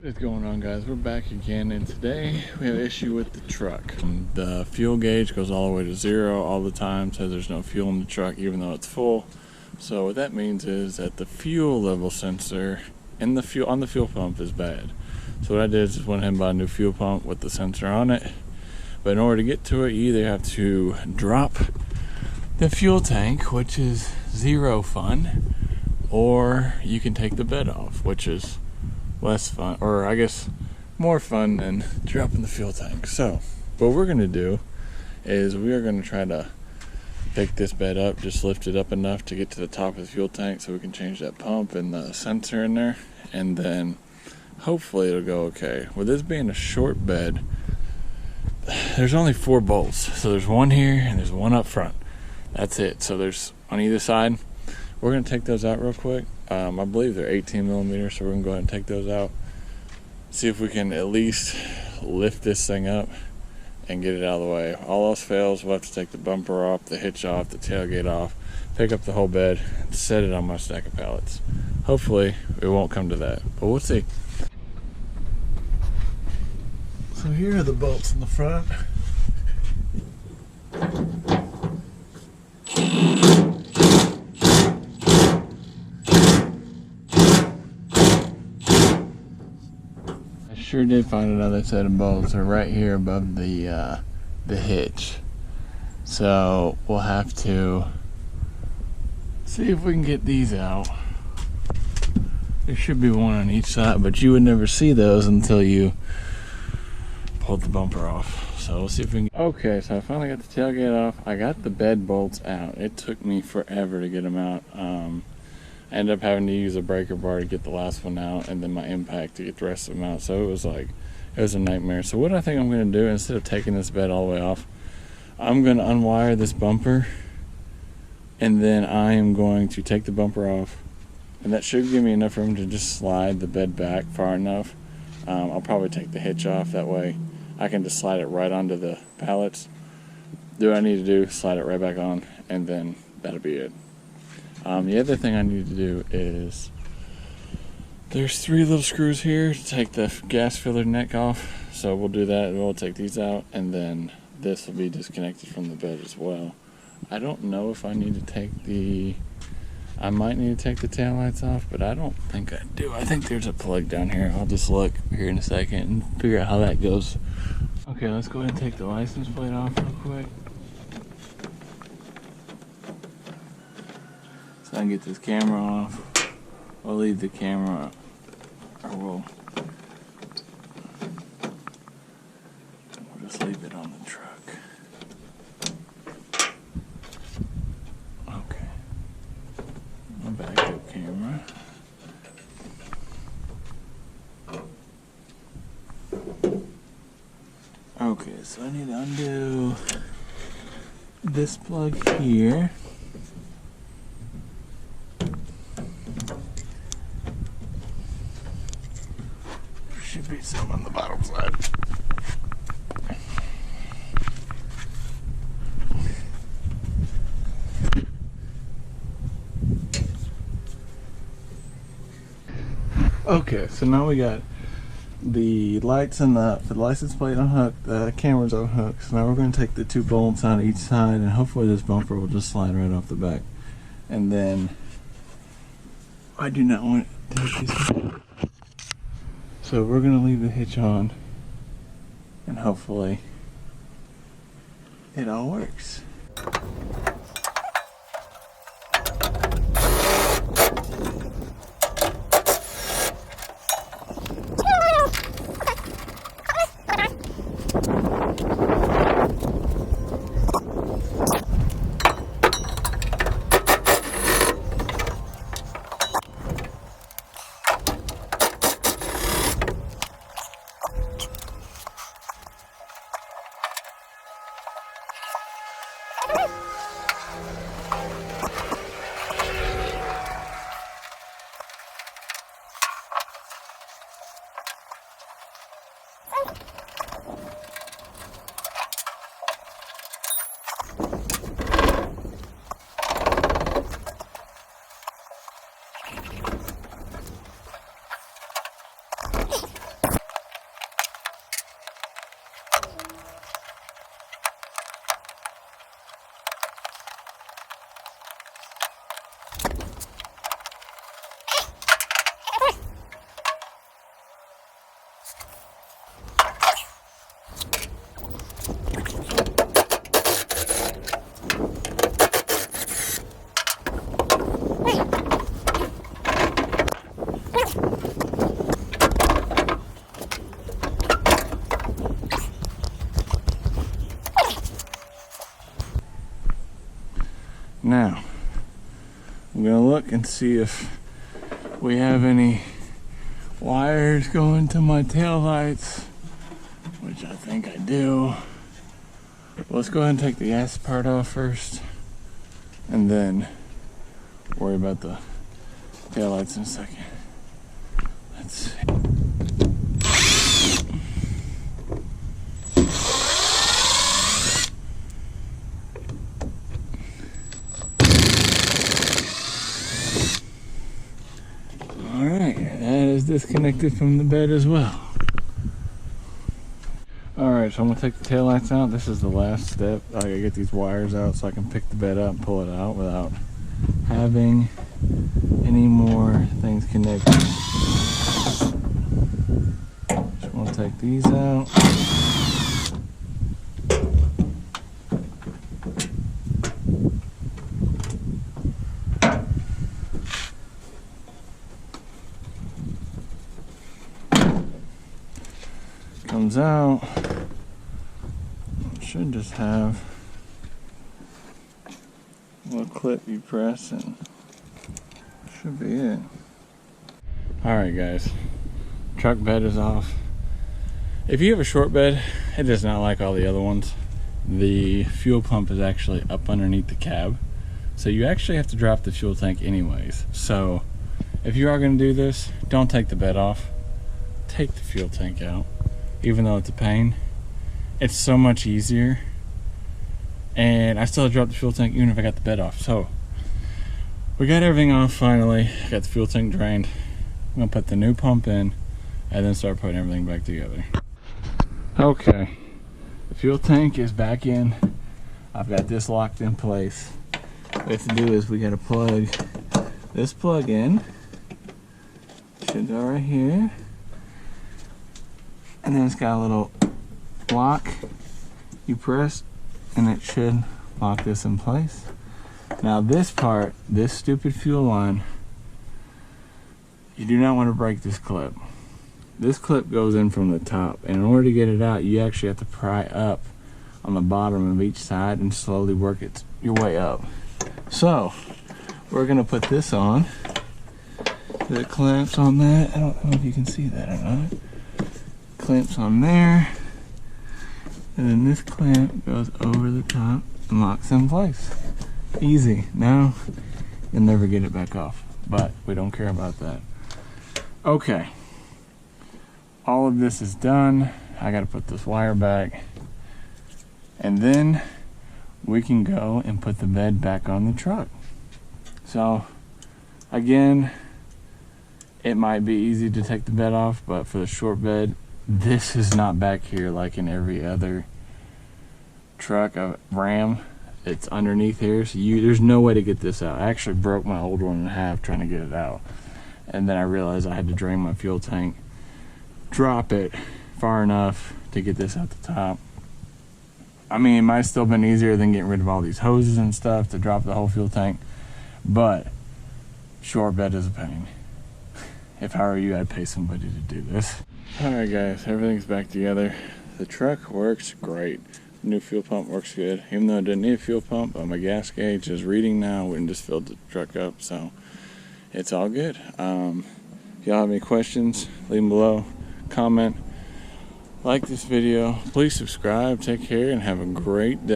What's going on, guys? We're back again, and today we have an issue with the truck. The fuel gauge goes all the way to 0 all the time, says there's no fuel in the truck even though it's full. So what that means is that the fuel level sensor in the fuel on the fuel pump is bad. So what I did is just went ahead and bought a new fuel pump with the sensor on it. But in order to get to it, you either have to drop the fuel tank, which is zero fun, or you can take the bed off, which is less fun, or I guess more fun than dropping the fuel tank. So what we're gonna do is we are gonna try to pick this bed up, just lift it up enough to get to the top of the fuel tank so we can change that pump and the sensor in there, and then hopefully it'll go okay. With this being a short bed, there's only 4 bolts, so there's one here and there's one up front. That's it. So there's on either side. We're gonna take those out real quick. I believe they're 18 millimeters, so we're gonna go ahead and take those out. See if we can at least lift this thing up and get it out of the way. All else fails, we'll have to take the bumper off, the hitch off, the tailgate off, pick up the whole bed, and set it on my stack of pallets. Hopefully, it won't come to that, but we'll see. So here are the bolts in the front. Sure did find another set of bolts. They're right here above the hitch. So we'll have to see if we can get these out. There should be one on each side, but you would never see those until you pulled the bumper off. So we'll see if we can. Okay, so I finally got the tailgate off. I got the bed bolts out. It took me forever to get them out. I ended up having to use a breaker bar to get the last one out, and then my impact to get the rest of them out. So it was a nightmare. So what I think I'm going to do, instead of taking this bed all the way off, I'm going to unwire this bumper, and then I am going to take the bumper off, and that should give me enough room to just slide the bed back far enough. I'll probably take the hitch off, that way I can just slide it right onto the pallets. Do what I need to do, slide it right back on, and then that'll be it. The other thing I need to do is there's 3 little screws here to take the gas filler neck off, so we'll do that. We'll take these out, and then this will be disconnected from the bed as well. I don't know if I need to take I might need to take the taillights off, but I don't think I do. I think there's a plug down here. I'll just look here in a second and figure out how that goes. Okay, let's go ahead and take the license plate off real quick, so I can get this camera off. We'll leave the camera, or we'll just leave it on the truck. Okay. My backup camera. Okay, so I need to undo this plug here. Should be some on the bottom side. Okay, so now we got the lights and the license plate unhooked, the camera's unhooked. So now we're going to take the 2 bolts on each side, and hopefully this bumper will just slide right off the back. And then I do not want to take these. So we're going to leave the hitch on, and hopefully it all works. now I'm gonna look and see if we have any wires going to my taillights, which I think I do. Let's go ahead and take the gas part off first, and then worry about the taillights in a second. Let's see. Alright, that is disconnected from the bed as well. Alright, so I'm going to take the taillights out. This is the last step. I gotta get these wires out so I can pick the bed up and pull it out without having any more things connected. Just want to take these out. Comes out. It should just have a little clip you press and should be it. Alright guys, truck bed is off. If you have a short bed, it does not like all the other ones. The fuel pump is actually up underneath the cab, so you actually have to drop the fuel tank anyways. So if you are going to do this, don't take the bed off, take the fuel tank out. Even though it's a pain, it's so much easier. And I still dropped the fuel tank even if I got the bed off. So we got everything off finally. Got the fuel tank drained. I'm gonna put the new pump in and then start putting everything back together. Okay, the fuel tank is back in. I've got this locked in place. What we have to do is we gotta plug this plug in. Should go right here. And then it's got a little lock you press and it should lock this in place. Now this part, this stupid fuel line, you do not want to break this clip. This clip goes in from the top, and in order to get it out you actually have to pry up on the bottom of each side and slowly work it your way up. So we're gonna put this on. The clamps on that, I don't know if you can see that or not. Clamps on there, and then this clamp goes over the top and locks in place. Easy. Now you'll never get it back off, but we don't care about that. Okay, all of this is done. I got to put this wire back, and then we can go and put the bed back on the truck. So again, it might be easy to take the bed off, but for the short bed, this is not back here like in every other truck, a Ram. It's underneath here, so there's no way to get this out. I actually broke my old one in half trying to get it out, and then I realized I had to drain my fuel tank, drop it far enough to get this out the top. I mean, it might have still been easier than getting rid of all these hoses and stuff to drop the whole fuel tank, but short bed is a pain. If I were you, I'd pay somebody to do this. Alright guys, everything's back together. The truck works great. The new fuel pump works good. Even though it didn't need a fuel pump, but my gas gauge is reading now and just filled the truck up, so it's all good. If y'all have any questions, leave them below. Comment, like this video. Please subscribe. Take care and have a great day.